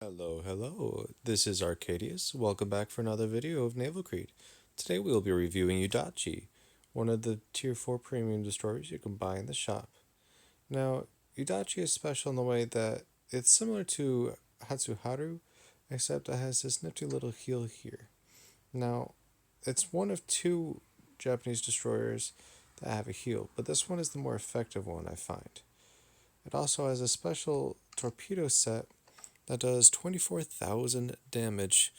Hello. This is Arcadius. Welcome back for another video of Naval Creed. Today we will be reviewing Yudachi, one of the Tier 4 premium destroyers you can buy in the shop. Now, Yudachi is special in the way that it's similar to Hatsuharu, except it has this nifty little heel here. Now, it's one of two Japanese destroyers that have a heel, but this one is the more effective one, I find. It also has a special torpedo set that does 24,000 damage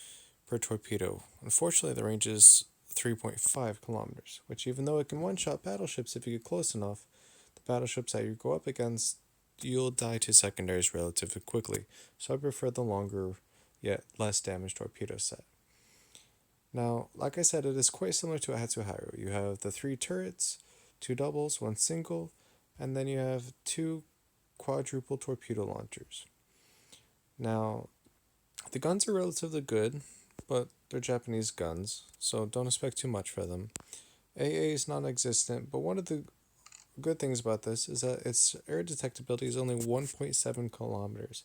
per torpedo. Unfortunately, the range is 3.5 kilometers, which, even though it can one-shot battleships if you get close enough, the battleships that you go up against, you'll die to secondaries relatively quickly. So I prefer the longer, yet less damage torpedo set. Now, like I said, it is quite similar to a Hatsuharu. You have the 3 turrets, 2 doubles, 1 single, and then you have 2 quadruple torpedo launchers. Now, the guns are relatively good, but they're Japanese guns, so don't expect too much for them. AA is non-existent, but one of the good things about this is that its air detectability is only 1.7 kilometers,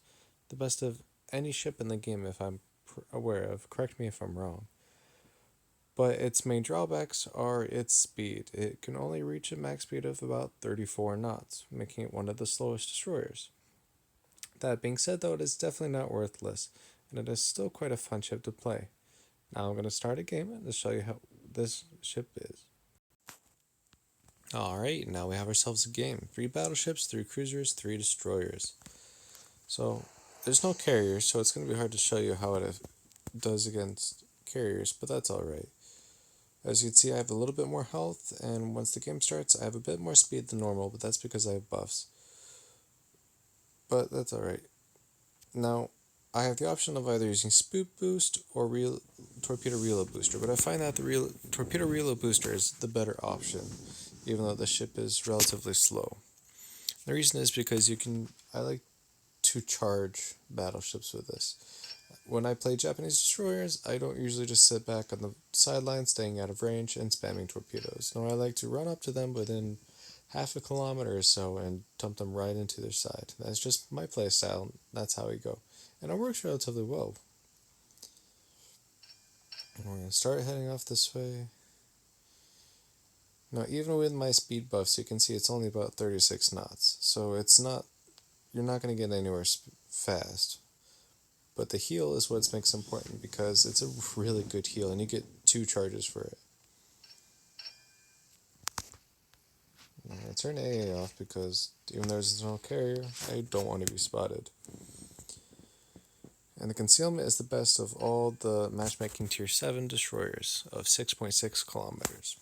the best of any ship in the game if I'm aware of. Correct me if I'm wrong. But its main drawbacks are its speed. It can only reach a max speed of about 34 knots, making it one of the slowest destroyers. That being said, though, it is definitely not worthless, and it is still quite a fun ship to play. Now I'm going to start a game to show you how this ship is. Alright, now we have ourselves a game. 3 battleships, 3 cruisers, 3 destroyers. So, there's no carriers, so it's going to be hard to show you how it does against carriers, but that's alright. As you can see, I have a little bit more health, and once the game starts, I have a bit more speed than normal, but that's because I have buffs. But that's alright. Now, I have the option of either using Spook Boost or Torpedo Reload Booster, but I find that the Torpedo Reload Booster is the better option, even though the ship is relatively slow. The reason is because I like to charge battleships with this. When I play Japanese destroyers, I don't usually just sit back on the sideline, staying out of range, and spamming torpedoes. No, I like to run up to them within half a kilometer or so and dump them right into their side. That's just my playstyle. That's how we go. And it works relatively well. We're going to start heading off this way. Now, even with my speed buffs, you can see it's only about 36 knots. So you're not going to get anywhere fast. But the heal is what makes it important, because it's a really good heal and you get 2 charges for it. I'm going to turn AA off because even though there's no carrier, I don't want to be spotted. And the concealment is the best of all the matchmaking tier 7 destroyers of 6.6 kilometers.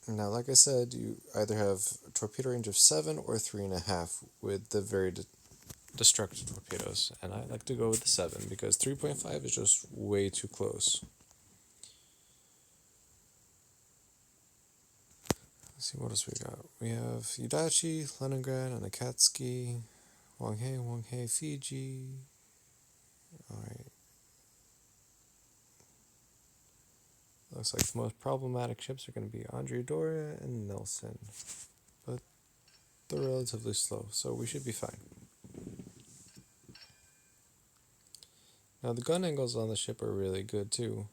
Now, like I said, you either have a torpedo range of 7 or 3.5 with the very destructive torpedoes, and I like to go with the 7 because 3.5 is just way too close. Let's see, what else we got? We have Yudachi, Leningrad, and Akatsuki, Wanghae, Fiji. Alright. Looks like the most problematic ships are going to be Andre Dora and Nelson, but they're relatively slow, so we should be fine. Now, the gun angles on the ship are really good too,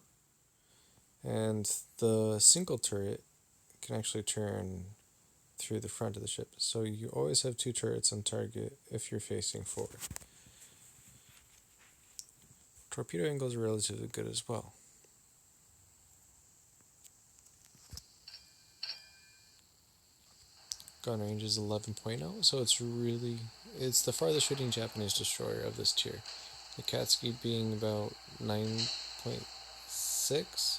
and the single turret can actually turn through the front of the ship, so you always have 2 turrets on target if you're facing forward. Torpedo angles are relatively good as well. Gun range is 11.0, so it's the farthest shooting Japanese destroyer of this tier. The Akatsuki being about 9.6,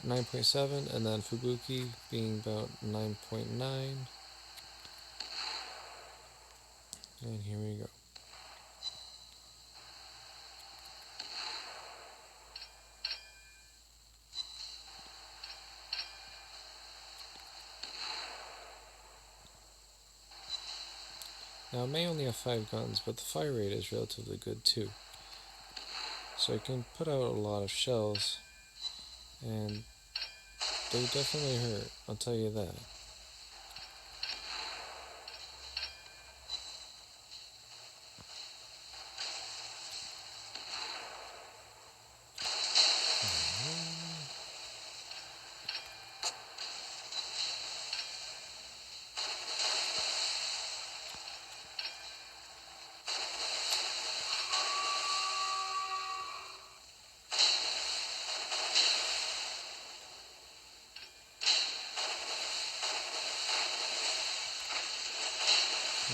9.7, and then Fubuki being about 9.9. And here we go. Now, it may only have 5 guns, but the fire rate is relatively good too. So it can put out a lot of shells, and they definitely hurt, I'll tell you that.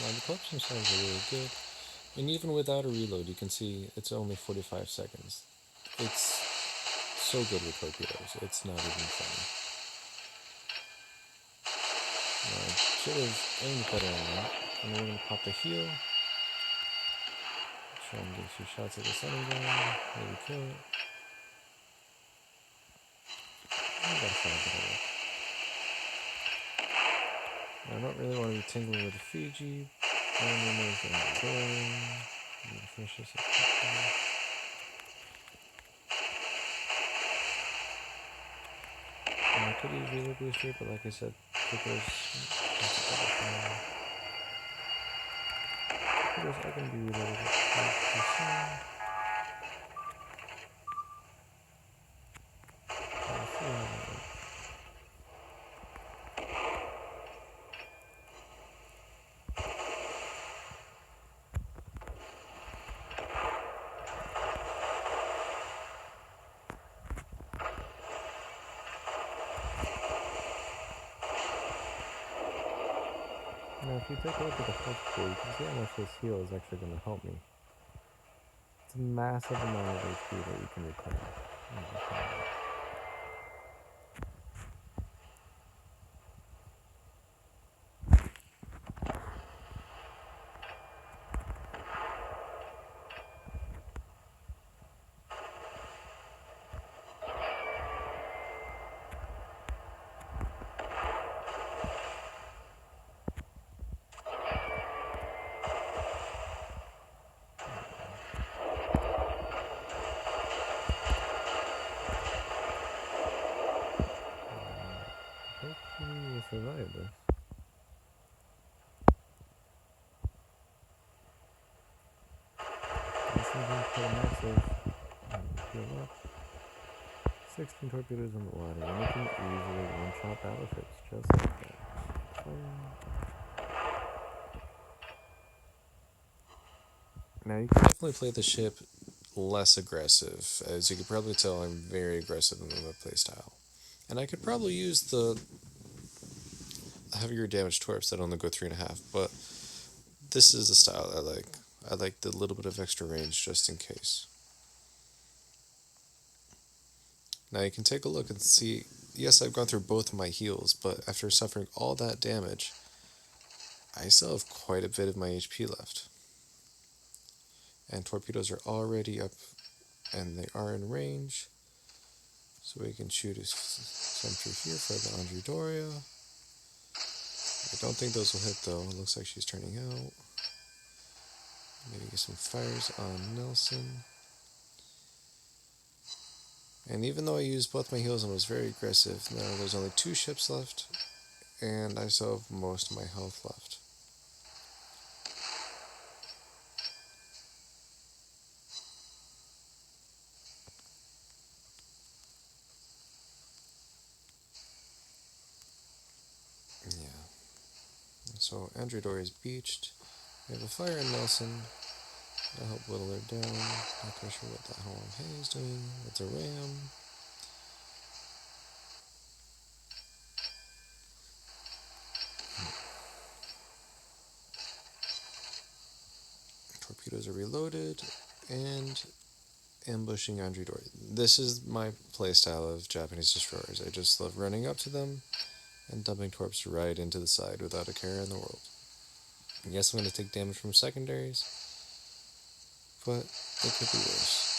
Now, the collapsing sounds are really good, and even without a reload, you can see it's only 45 seconds. It's so good with torpedoes, it's not even funny. Now, I should have aimed better on that, and we're going to pop the heel. Try and get a few shots at the sunny guard, maybe kill it. I gotta find a better. I don't really want to be tingling with the Fiji. I don't know if I'm going. I need to finish this up quickly. And I could use reload booster, but like I said, Pickers, I can be reloaded at 5%. Now, if you take a look at the health pool, you can see how much this heal is actually going to help me. It's a massive amount of HP that you can reclaim. Hopefully we'll survive this. This is pretty massive. Heal up. 16 torpedoes in the water, and you can easily one-shot battleships just like that. Now you can definitely play the ship less aggressive. As you can probably tell, I'm very aggressive in my playstyle. And I could probably use the heavier damage torps that only go 3.5, but this is the style I like. I like the little bit of extra range just in case. Now you can take a look and see, yes, I've gone through both of my heals, but after suffering all that damage, I still have quite a bit of my HP left. And torpedoes are already up, and they are in range. So we can shoot a sentry here for the Andre Doria. I don't think those will hit though. It looks like she's turning out. Maybe get some fires on Nelson. And even though I used both my heals and was very aggressive, now there's only 2 ships left, and I still have most of my health left. Yeah. So Andre Doria is beached. We have a fire in Nelson. I'll help whittle her down. Not quite sure what that Hong Hay is doing. It's a ram. Torpedoes are reloaded, and ambushing Andre Doria. This is my playstyle of Japanese destroyers. I just love running up to them and dumping torps right into the side without a care in the world. Yes, I'm going to take damage from secondaries, but it could be worse.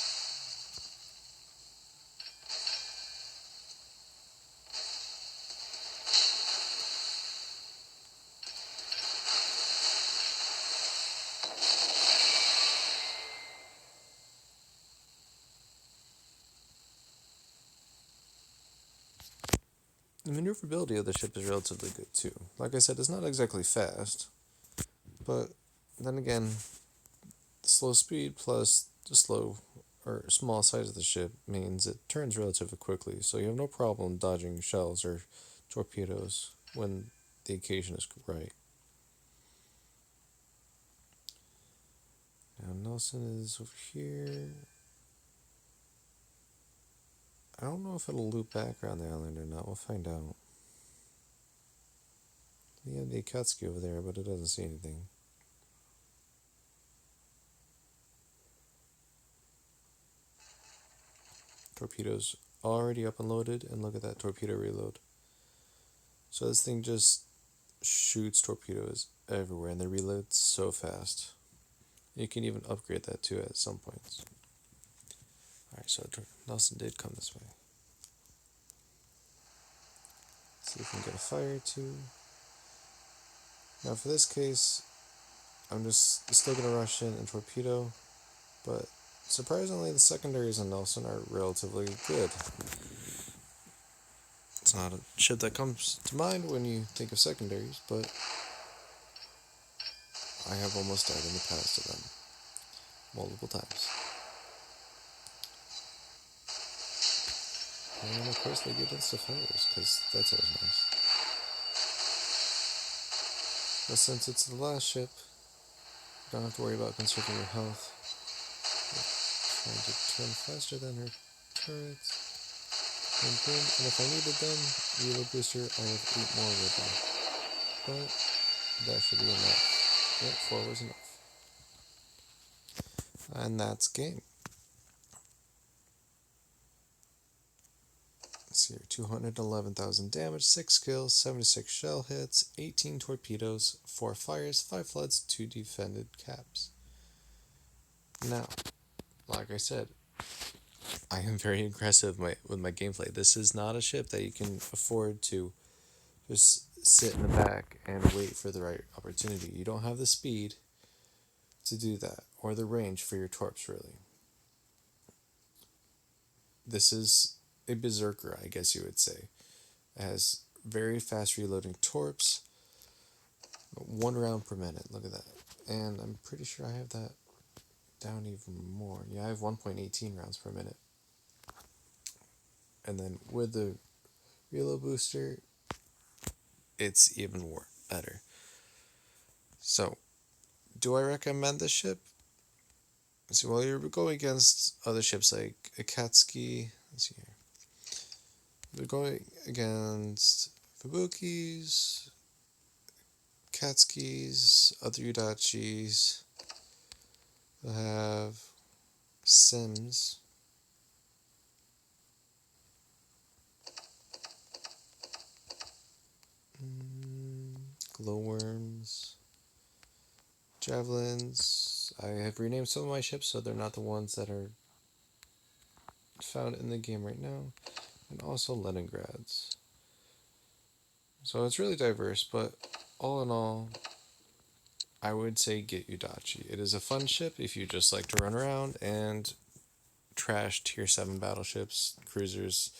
The maneuverability of the ship is relatively good too. Like I said, it's not exactly fast, but then again, the slow speed plus the slow or small size of the ship means it turns relatively quickly, so you have no problem dodging shells or torpedoes when the occasion is right. Now Nelson is over here. I don't know if it'll loop back around the island or not. We'll find out. We have the Akatsuki over there, but it doesn't see anything. Torpedoes already up and loaded, and look at that torpedo reload. So this thing just shoots torpedoes everywhere, and they reload so fast. You can even upgrade that too at some points. Alright, so Nelson did come this way. See if we can get a fire too. Now for this case, I'm just still going to rush in and torpedo, but surprisingly the secondaries on Nelson are relatively good. It's not a ship that comes to mind when you think of secondaries, but I have almost died in the past to them multiple times. And of course they get insta fires, because that's always nice. But since it's the last ship, you don't have to worry about conserving your health. Trying to turn faster than her turrets. And boom, and if I needed them, reload booster, I have 8 more with me. But that should be enough. Yep, 4 was enough. And that's game. Let's see here, 211,000 damage, 6 kills, 76 shell hits, 18 torpedoes, 4 fires, 5 floods, 2 defended caps. Now, like I said, I am very aggressive with my gameplay. This is not a ship that you can afford to just sit in the back and wait for the right opportunity. You don't have the speed to do that, or the range for your torps, really. This is a berserker, I guess you would say. It has very fast reloading torps, 1 round per minute, look at that. And I'm pretty sure I have that down even more. Yeah, I have 1.18 rounds per minute. And then with the reload booster, it's even better. So, do I recommend this ship? See, well, you're going against other ships like Akatsuki. Let's see here. You're going against Fubukis, Katskis, other Yudachis. You'll have Sims. Glowworms. Javelins. I have renamed some of my ships so they're not the ones that are found in the game right now. And also Leningrads. So it's really diverse, but all in all, I would say get Yudachi. It is a fun ship if you just like to run around and trash tier 7 battleships, cruisers,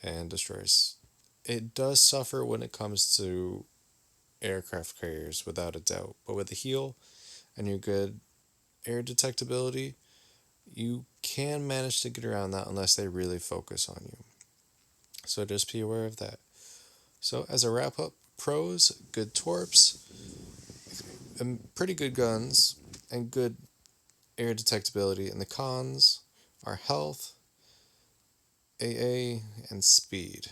and destroyers. It does suffer when it comes to aircraft carriers, without a doubt, but with the heal and your good air detectability, you can manage to get around that unless they really focus on you. So just be aware of that. So as a wrap up, pros, good torps, and pretty good guns, and good air detectability, and the cons are health, AA, and speed.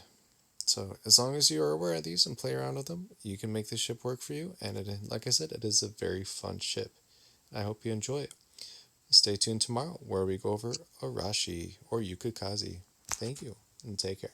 So as long as you are aware of these and play around with them, you can make this ship work for you, and like I said, it is a very fun ship. I hope you enjoy it. Stay tuned tomorrow where we go over Arashi or Yukukazi. Thank you, and take care.